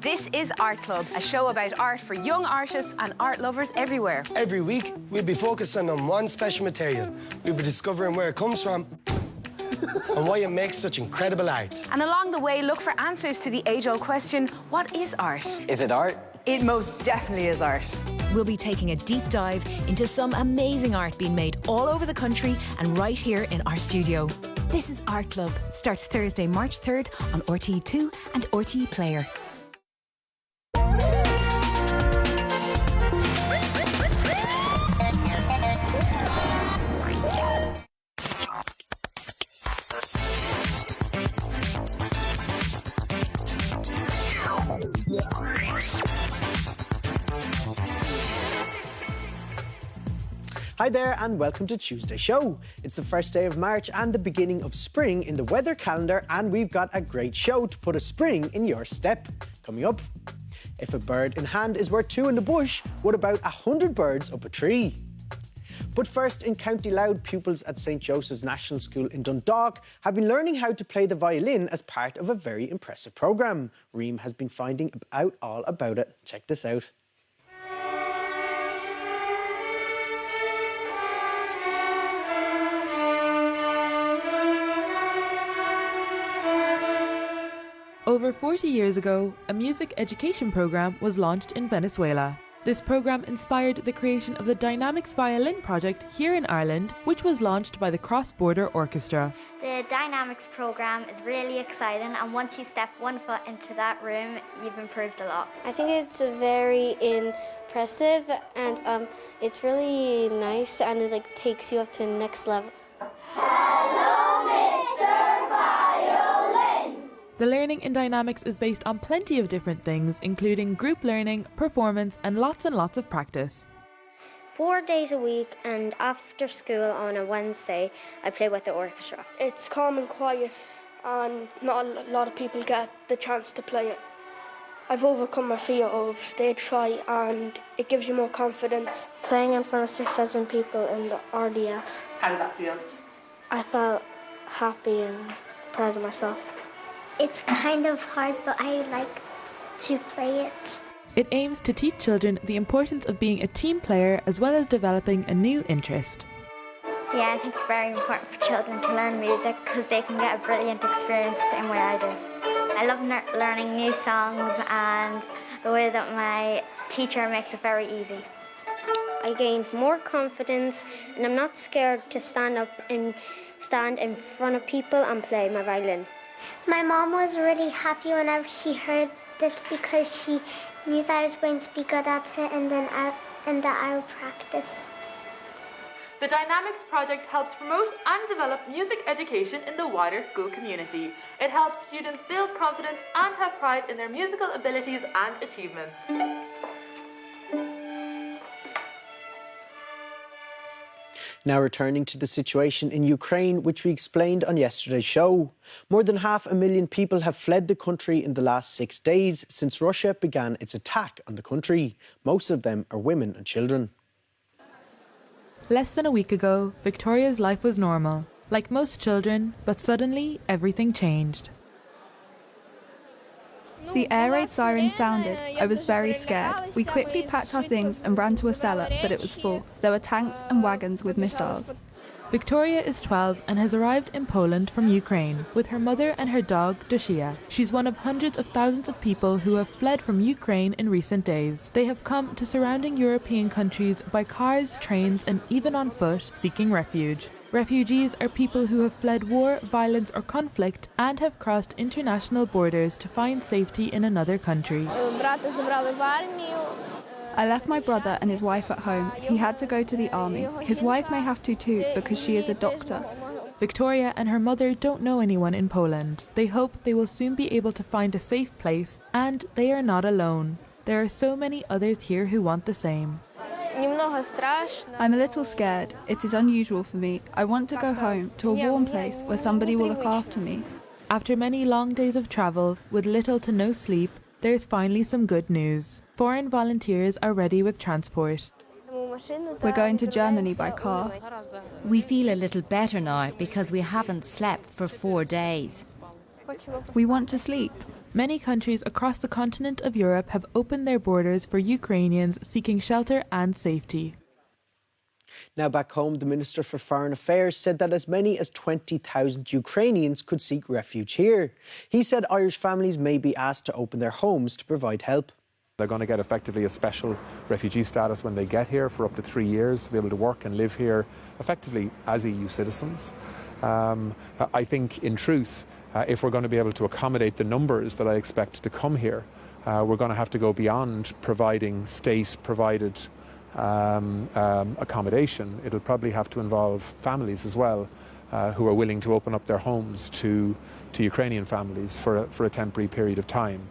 This is Art Club, a show about art for young artists and art lovers everywhere. Every week, we'll be focusing on one special material. We'll be discovering where it comes from and why it makes such incredible art. And along the way, look for answers to the age-old question, what is art? Is it art? It most definitely is art. We'll be taking a deep dive into some amazing art being made all over the country and right here in our studio. This is Art Club. Starts Thursday, March 3rd on RTE2 and RTE Player. Hi there and welcome to Tuesday Show. It's the first day of March and the beginning of spring in the weather calendar, and we've got a great show to put a spring in your step. Coming up, if a bird in hand is worth two in the bush, what about 100 birds up a tree? But first, in County Louth, pupils at St Joseph's National School in Dundalk have been learning how to play the violin as part of a very impressive programme. Reem has been finding out all about it. Check this out. Over 40 years ago, a music education program was launched in Venezuela. This program inspired the creation of the Dynamics Violin project here in Ireland, which was launched by the Cross Border Orchestra. The Dynamics program is really exciting, and once you step one foot into that room, you've improved a lot. I think it's very impressive, and it's really nice, and it takes you up to the next level. Hello, Mr. Violin! The learning in dynamics is based on plenty of different things, including group learning, performance, and lots of practice. 4 days a week, and after school on a Wednesday, I play with the orchestra. It's calm and quiet, and not a lot of people get the chance to play it. I've overcome my fear of stage fright, and it gives you more confidence. Playing in front of 6,000 people in the RDS. How did that feel? I felt happy and proud of myself. It's kind of hard, but I like to play it. It aims to teach children the importance of being a team player as well as developing a new interest. Yeah, I think it's very important for children to learn music because they can get a brilliant experience the same way I do. I love learning new songs and the way that my teacher makes it very easy. I gained more confidence, and I'm not scared to stand in front of people and play my violin. My mom was really happy whenever she heard it because she knew that I was going to be good at it and that I would practice. The Dynamics project helps promote and develop music education in the wider school community. It helps students build confidence and have pride in their musical abilities and achievements. Now returning to the situation in Ukraine, which we explained on yesterday's show. More than 500,000 people have fled the country in the last 6 days since Russia began its attack on the country. Most of them are women and children. Less than a week ago, Victoria's life was normal, like most children, but suddenly everything changed. The air raid siren sounded. I was very scared. We quickly packed our things and ran to a cellar, but it was full. There were tanks and wagons with missiles. Victoria is 12 and has arrived in Poland from Ukraine with her mother and her dog, Dosia. She's one of hundreds of thousands of people who have fled from Ukraine in recent days. They have come to surrounding European countries by cars, trains, and even on foot, seeking refuge. Refugees are people who have fled war, violence, or conflict and have crossed international borders to find safety in another country. I left my brother and his wife at home. He had to go to the army. His wife may have to too, because she is a doctor. Victoria and her mother don't know anyone in Poland. They hope they will soon be able to find a safe place, and they are not alone. There are so many others here who want the same. I'm a little scared. It is unusual for me. I want to go home, to a warm place where somebody will look after me. After many long days of travel, with little to no sleep, there's finally some good news. Foreign volunteers are ready with transport. We're going to Germany by car. We feel a little better now because we haven't slept for 4 days. We want to sleep. Many countries across the continent of Europe have opened their borders for Ukrainians seeking shelter and safety. Now back home, the Minister for Foreign Affairs said that as many as 20,000 Ukrainians could seek refuge here. He said Irish families may be asked to open their homes to provide help. They're going to get effectively a special refugee status when they get here for up to 3 years to be able to work and live here effectively as EU citizens. I think, in truth, if we're going to be able to accommodate the numbers that I expect to come here, we're going to have to go beyond providing state-provided accommodation. It'll probably have to involve families as well who are willing to open up their homes to Ukrainian families for a temporary period of time.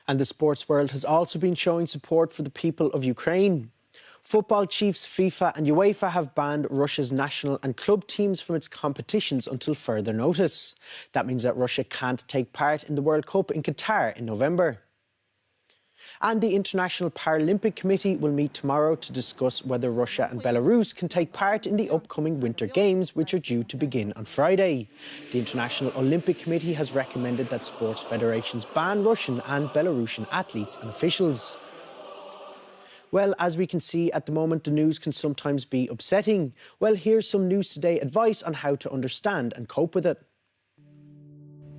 And the sports world has also been showing support for the people of Ukraine. Football chiefs FIFA and UEFA have banned Russia's national and club teams from its competitions until further notice. That means that Russia can't take part in the World Cup in Qatar in November. And the International Paralympic Committee will meet tomorrow to discuss whether Russia and Belarus can take part in the upcoming Winter Games, which are due to begin on Friday. The International Olympic Committee has recommended that sports federations ban Russian and Belarusian athletes and officials. Well, as we can see at the moment, the news can sometimes be upsetting. Well, here's some News Today advice on how to understand and cope with it.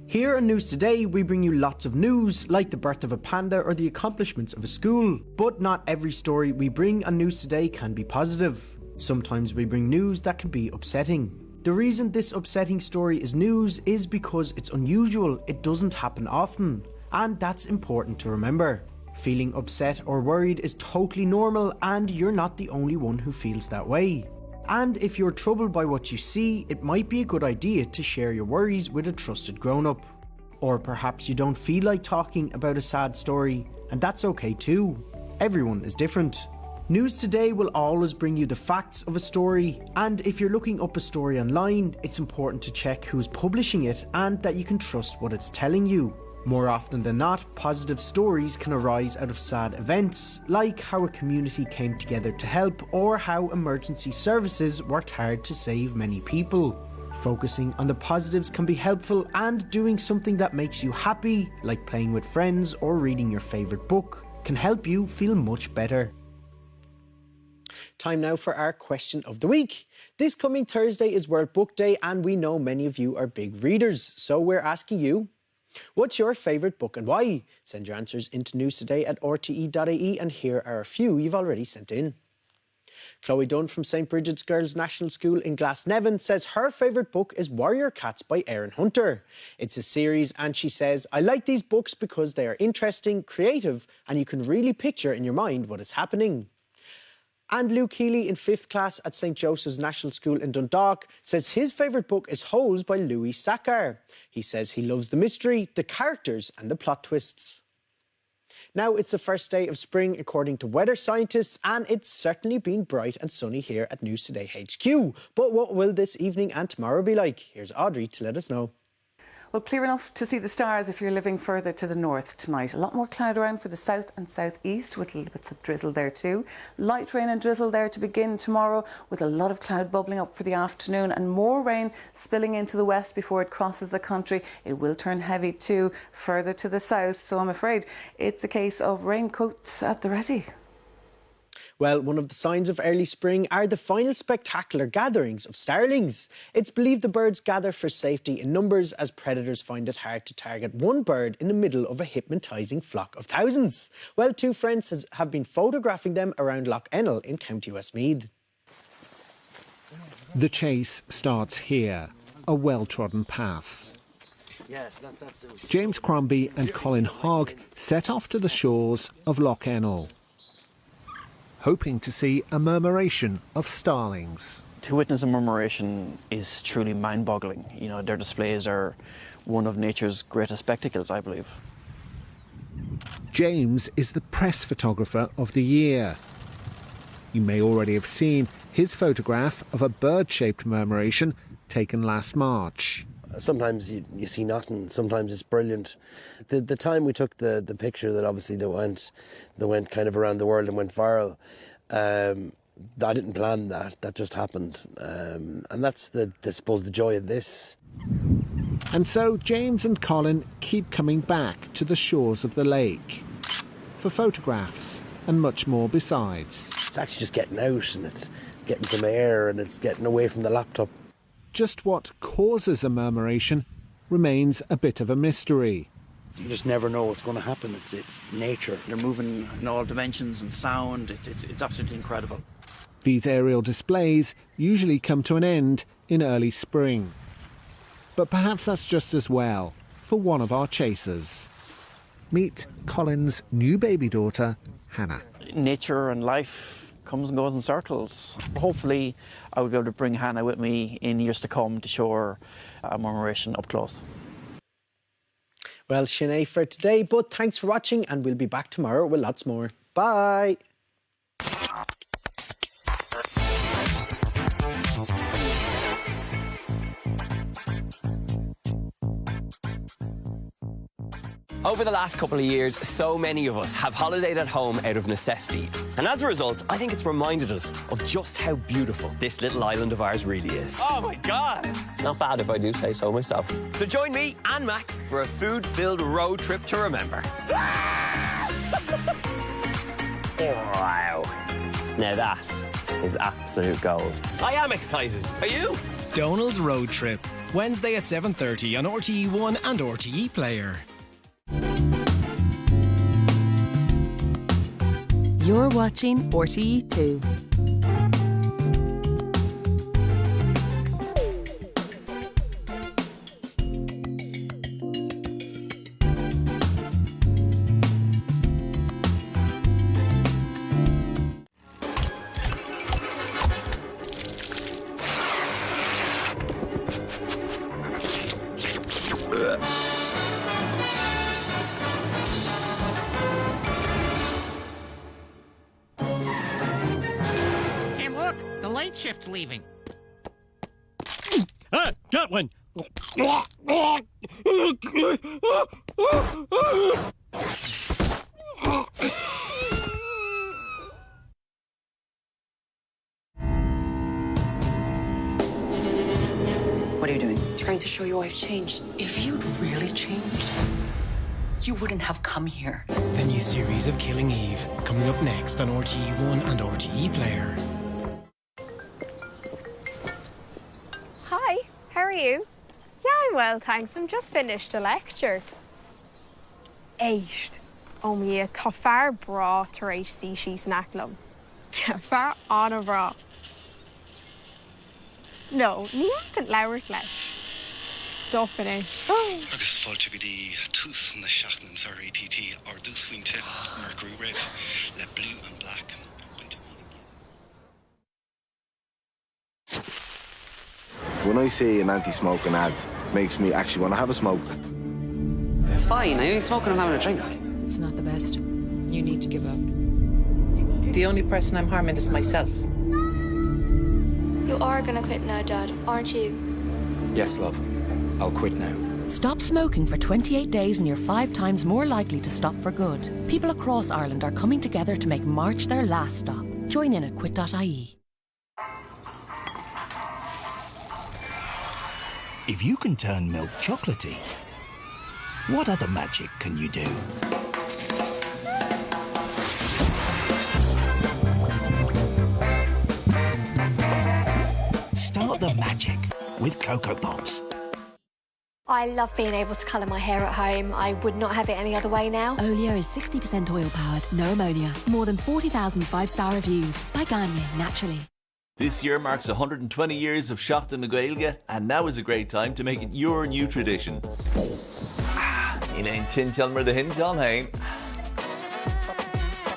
Here on News Today, we bring you lots of news, like the birth of a panda or the accomplishments of a school. But not every story we bring on News Today can be positive. Sometimes we bring news that can be upsetting. The reason this upsetting story is news is because it's unusual, it doesn't happen often. And that's important to remember. Feeling upset or worried is totally normal, and you're not the only one who feels that way. And if you're troubled by what you see, it might be a good idea to share your worries with a trusted grown-up. Or perhaps you don't feel like talking about a sad story, and that's okay too. Everyone is different. News Today will always bring you the facts of a story, and if you're looking up a story online, it's important to check who's publishing it and that you can trust what it's telling you. More often than not, positive stories can arise out of sad events, like how a community came together to help, or how emergency services worked hard to save many people. Focusing on the positives can be helpful, and doing something that makes you happy, like playing with friends or reading your favourite book, can help you feel much better. Time now for our question of the week. This coming Thursday is World Book Day, and we know many of you are big readers, so we're asking you, what's your favourite book and why? Send your answers into newstoday@rte.ie, and here are a few you've already sent in. Chloe Dunn from St Bridget's Girls National School in Glasnevin says her favourite book is Warrior Cats by Erin Hunter. It's a series, and she says, I like these books because they are interesting, creative, and you can really picture in your mind what is happening. And Luke Healy in 5th class at St Joseph's National School in Dundalk says his favourite book is Holes by Louis Sachar. He says he loves the mystery, the characters and the plot twists. Now it's the first day of spring according to weather scientists, and it's certainly been bright and sunny here at News Today HQ. But what will this evening and tomorrow be like? Here's Audrey to let us know. Well, clear enough to see the stars if you're living further to the north tonight. A lot more cloud around for the south and southeast with little bits of drizzle there too. Light rain and drizzle there to begin tomorrow with a lot of cloud bubbling up for the afternoon and more rain spilling into the west before it crosses the country. It will turn heavy too further to the south, so I'm afraid it's a case of raincoats at the ready. Well, one of the signs of early spring are the final spectacular gatherings of starlings. It's believed the birds gather for safety in numbers as predators find it hard to target one bird in the middle of a hypnotising flock of thousands. Well, two friends have been photographing them around Lough Ennell in County Westmeath. The chase starts here, a well-trodden path. James Crombie and Colin Hogg set off to the shores of Lough Ennell, hoping to see a murmuration of starlings. To witness a murmuration is truly mind-boggling. You know, their displays are one of nature's greatest spectacles, I believe. James is the press photographer of the year. You may already have seen his photograph of a bird-shaped murmuration taken last March. Sometimes you see nothing, sometimes it's brilliant. The time we took the picture that obviously that went kind of around the world and went viral, I didn't plan that just happened. And that's I suppose the joy of this. And so James and Colin keep coming back to the shores of the lake for photographs and much more besides. It's actually just getting out and it's getting some air and it's getting away from the laptop. Just what causes a murmuration remains a bit of a mystery. You just never know what's going to happen. It's nature. They're moving in all dimensions and sound. It's absolutely incredible. These aerial displays usually come to an end in early spring. But perhaps that's just as well for one of our chasers. Meet Colin's new baby daughter, Hannah. Nature and life comes and goes in circles. Hopefully I will be able to bring Hannah with me in years to come to show her a murmuration up close. Well, Sinead for today, but thanks for watching and we'll be back tomorrow with lots more. Bye! Over the last couple of years, so many of us have holidayed at home out of necessity. And as a result, I think it's reminded us of just how beautiful this little island of ours really is. Oh my God! Not bad if I do say so myself. So join me and Max for a food-filled road trip to remember. Wow. Now that is absolute gold. I am excited. Are you? Donald's Road Trip. Wednesday at 7:30 on RTE1 and RTE Player. You're watching RTE2. Shift leaving. Ah, got one. What are you doing? Trying to show you I've changed. If you'd really changed, you wouldn't have come here. The new series of Killing Eve, coming up next on RTE1 and RTE Player. Hi, how are you? Yeah, I'm well, thanks. I'm just finished a lecture. Éist. Oh me, tá fear bra tar éis sí snacklum. Fear anna bra. No, ní éisteann labhairt leis. Stop in it. Agus fáilte go dtí tús na seachtains RTE2 ar dús faointe Mercury Red le blue and black. When I see an anti-smoking ad, makes me actually want to have a smoke. It's fine. I ain't smoking, I'm having a drink. It's not the best. You need to give up. The only person I'm harming is myself. You are gonna quit now, Dad, aren't you? Yes, love. I'll quit now. Stop smoking for 28 days and you're 5 times more likely to stop for good. People across Ireland are coming together to make March their last stop. Join in at quit.ie. If you can turn milk chocolatey, what other magic can you do? Start the magic with Cocoa Pops. I love being able to colour my hair at home. I would not have it any other way now. Olio is 60% oil-powered, no ammonia. More than 40,000 5-star reviews. By Garnier, naturally. This year marks 120 years of Seacht na Gaeilge, and now is a great time to make it your new tradition. In ein Tintelmer the Hin John Hain.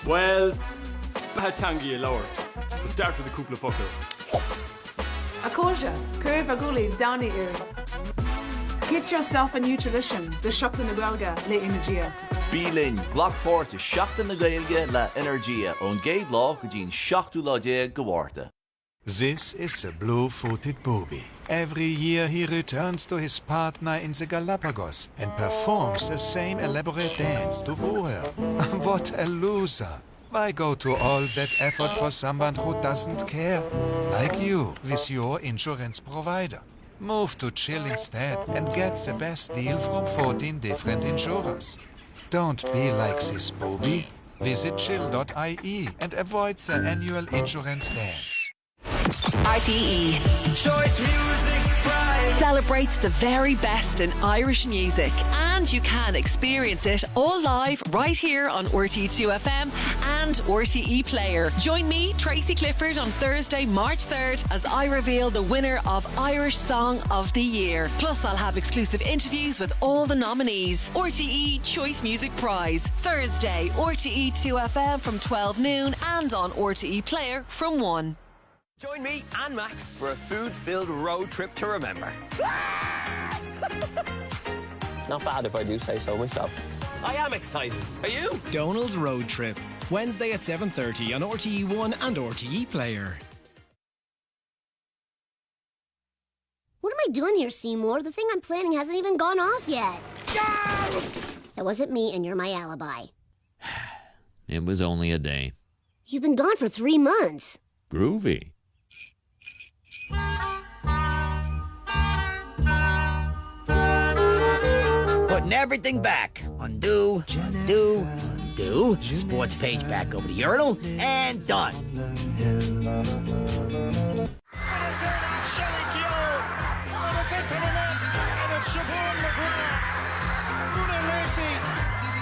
Well, Tangi lower. So start with a couple of pucker. A cosa, curve a gully down here. Get yourself a new tradition, the Seacht na Gaeilge le Energia. Bílinn Glockport to Seacht na Gaeilge la Energia on Gate Law Gajin Seachtu La De Gawarta. This is a blue-footed booby. Every year he returns to his partner in the Galapagos and performs the same elaborate dance to woo her. What a loser. Why go to all that effort for someone who doesn't care? Like you, with your insurance provider. Move to Chill instead and get the best deal from 14 different insurers. Don't be like this Bobby. Visit chill.ie and avoid the annual insurance dance. RTE Choice Music Prize celebrates the very best in Irish music, and you can experience it all live right here on RTE2 FM and RTE Player. Join me, Tracy Clifford, on Thursday, March 3rd as I reveal the winner of Irish Song of the Year. Plus, I'll have exclusive interviews with all the nominees. RTE Choice Music Prize, Thursday, RTE2 FM from 12 noon and on RTE Player from 1. Join me and Max for a food-filled road trip to remember. Not bad if I do say so myself. I am excited. Are you? Donald's Road Trip, Wednesday at 7:30 on RTE1 and RTE Player. What am I doing here, Seymour? The thing I'm planning hasn't even gone off yet. That wasn't me, and you're my alibi. It was only a day. You've been gone for 3 months. Groovy. Putting everything back. Undo, undo, undo. Sports page back over the urinal, and done.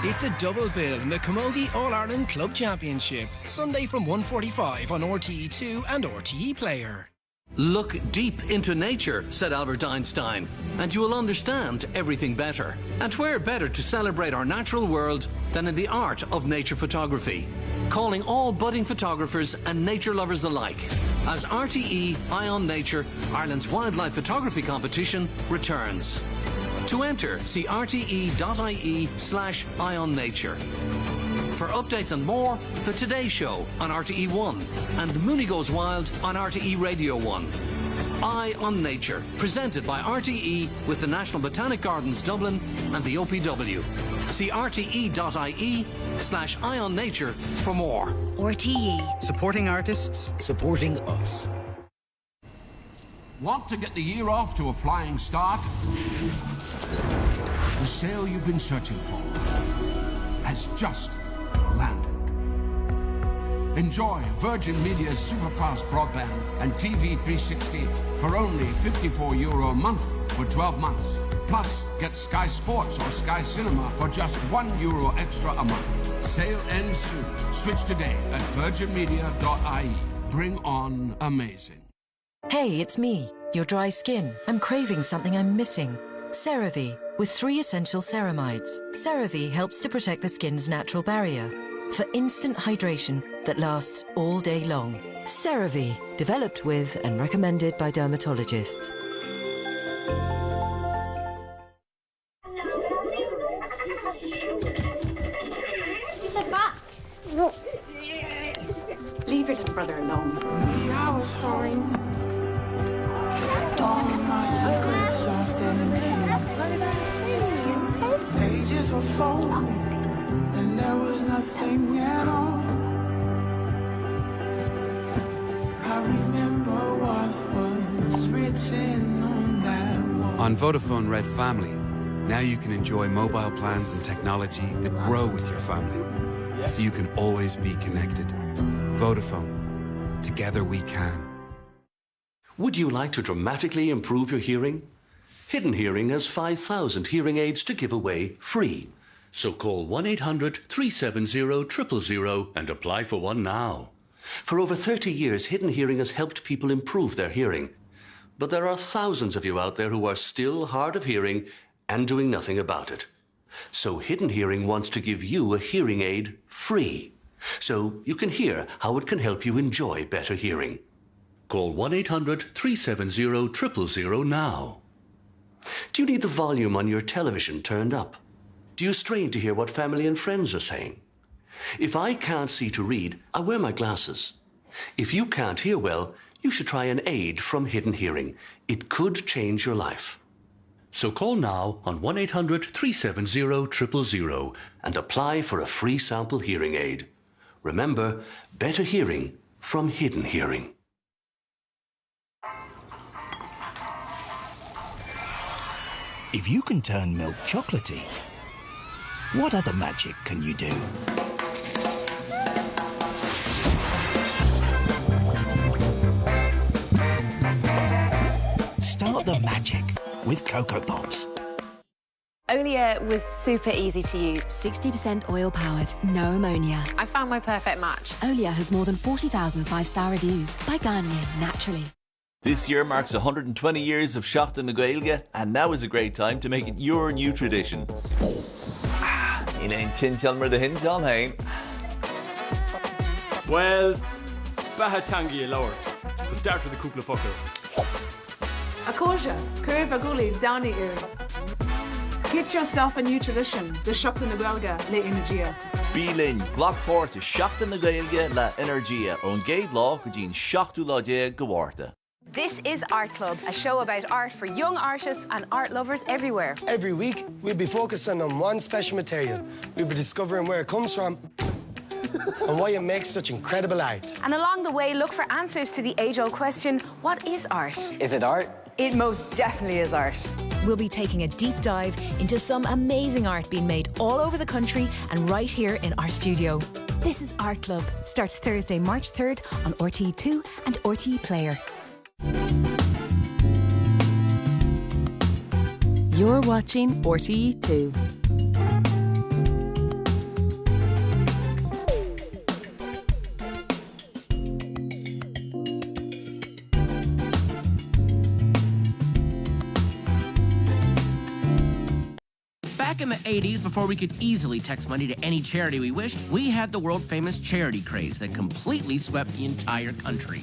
It's a double bill in the Camogie All-Ireland Club Championship. Sunday from 1:45 on RTE2 and RTE Player. Look deep into nature, said Albert Einstein, and you will understand everything better. And where better to celebrate our natural world than in the art of nature photography? Calling all budding photographers and nature lovers alike, as RTE Eye on Nature, Ireland's wildlife photography competition, returns. To enter, see rte.ie/Eye on Nature. For updates and more, The Today Show on RTE1 and The Mooney Goes Wild on RTE Radio 1. Eye on Nature, presented by RTE with the National Botanic Gardens Dublin and the OPW. See rte.ie/Eye on Nature for more. RTE. Supporting artists, supporting us. Want to get the year off to a flying start? The sale you've been searching for has just landed. Enjoy Virgin Media's superfast broadband and TV 360 for only €54 a month for 12 months. Plus, get Sky Sports or Sky Cinema for just €1 extra a month. Sale ends soon. Switch today at virginmedia.ie. Bring on amazing. Hey, it's me, your dry skin. I'm craving something I'm missing. CeraVe, with 3 essential ceramides. CeraVe helps to protect the skin's natural barrier for instant hydration that lasts all day long. CeraVe, developed with and recommended by dermatologists. It's a back. No. Leave your little brother alone. I was fine. All my secrets often pages were folded, and there was nothing at all. I remember what was written on that wall. On Vodafone Red Family, now you can enjoy mobile plans and technology that grow with your family, so you can always be connected. Vodafone. Together we can. Would you like to dramatically improve your hearing? Hidden Hearing has 5,000 hearing aids to give away free. So call 1-800-370-000 and apply for one now. For over 30 years, Hidden Hearing has helped people improve their hearing. But there are thousands of you out there who are still hard of hearing and doing nothing about it. So Hidden Hearing wants to give you a hearing aid free, so you can hear how it can help you enjoy better hearing. Call 1-800-370-000 now. Do you need the volume on your television turned up? Do you strain to hear what family and friends are saying? If I can't see to read, I wear my glasses. If you can't hear well, you should try an aid from Hidden Hearing. It could change your life. So call now on 1-800-370-000 and apply for a free sample hearing aid. Remember, better hearing from Hidden Hearing. If you can turn milk chocolatey, what other magic can you do? Start the magic with Cocoa Pops. Olia was super easy to use. 60% oil powered, no ammonia. I found my perfect match. Olia has more than 40,000 5-star reviews by Garnier, naturally. This year marks 120 years of Seachtain na Gaeilge, and now is a great time to make it your new tradition. Eileen Tinchalmer the Hinjan Hain. Well, Bahatangi lower. So start with a couple of fucker. Akoja, curve a gully down the ear. Get yourself a new tradition. The Seachtain na Gaeilge le energia. Bílinn Glockport is Seachtain na Gaeilge la energia on Gade Law Gudin Seachtú Lodé Gawarta. This is Art Club, a show about art for young artists and art lovers everywhere. Every week, we'll be focusing on one special material. We'll be discovering where it comes from and why it makes such incredible art. And along the way, look for answers to the age-old question, what is art? Is it art? It most definitely is art. We'll be taking a deep dive into some amazing art being made all over the country and right here in our studio. This is Art Club. Starts Thursday, March 3rd on RTE2 and RTE Player. You're watching RTE2. Back in the 80s, before we could easily text money to any charity we wished, we had the world-famous charity craze that completely swept the entire country.